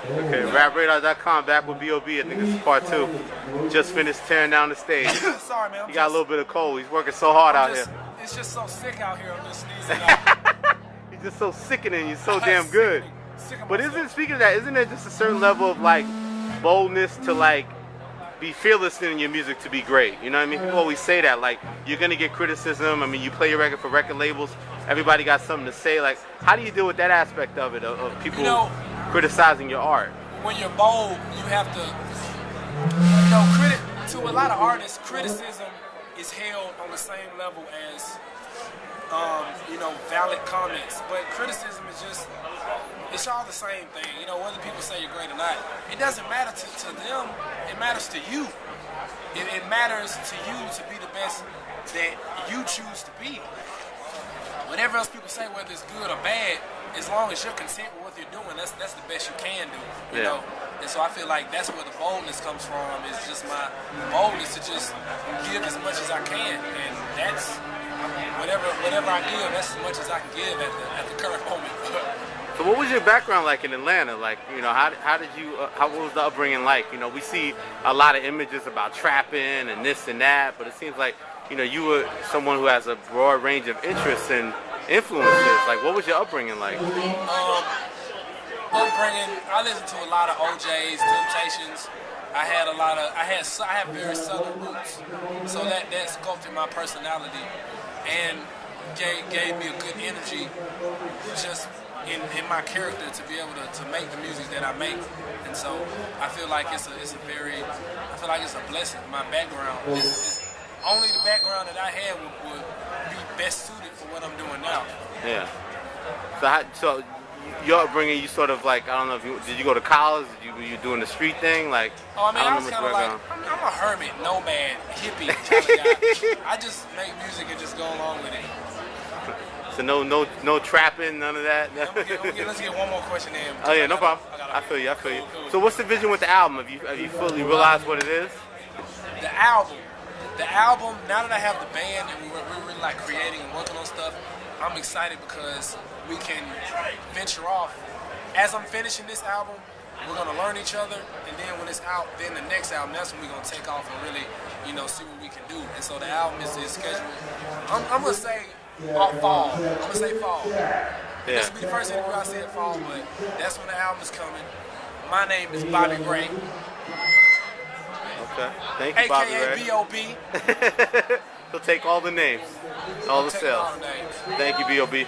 Okay, RapRadar.com back with B.O.B. I think this is part 2. Just finished tearing down the stage. Sorry, man. He got a little bit of cold. He's working so hard out here. It's just so sick out here. I'm just sneezing. He's just so sickening. You're so damn good. But speaking of that, isn't there just a certain level of like boldness to like be fearless in your music to be great? You know what I mean? People always say that. Like, you're gonna get criticism. I mean, you play your record for record labels. Everybody got something to say. Like, how do you deal with that aspect of it, of people criticizing your art? When you're bold, you have to, to a lot of artists, criticism is held on the same level as, valid comments. But criticism is just, it's all the same thing. Whether people say you're great or not, it doesn't matter to them. It matters to you. It matters to you to be the best that you choose to be. Whatever else people say, whether it's good or bad, as long as you're content with what you're doing, that's the best you can do. You know? And so I feel like that's where the boldness comes from. Is just my boldness to just give as much as I can, and that's whatever I give, that's as much as I can give at the current moment. So what was your background like in Atlanta? Like, how was the upbringing like? We see a lot of images about trapping and this and that, but it seems like, you were someone who has a broad range of interests and influences. Like, what was your upbringing like? I listened to a lot of OJ's, Temptations. I have very southern roots, so that sculpted my personality and gave me a good energy just in my character to be able to make the music that I make. And so I feel like it's a blessing. My background is only the background that I had would be best suited for what I'm doing now. Yeah. So your upbringing, you sort of like, I don't know if did you go to college? Were you doing the street thing? Like, I was kind of like, I'm a hermit, nomad, hippie kind of guy. I just make music and just go along with it. So no trapping, none of that. Let's get one more question in. Oh yeah, no problem. I feel you. Cool. So what's the vision with the album? Have you fully realized what it is? The album. Now that I have the band and we're really like creating and working on stuff, I'm excited because we can venture off. As I'm finishing this album, we're gonna learn each other, and then when it's out, then the next album, that's when we're gonna take off and really, see what we can do. And so the album is scheduled. I'm gonna say fall. I'm gonna say fall. Yeah. This will be the first interview I said fall, but that's when the album is coming. My name is Bobby Ray. Okay. Thank you, Bobby Ray. AKA B.O.B. He'll take all the names, all the sales. Thank you, B.O.B.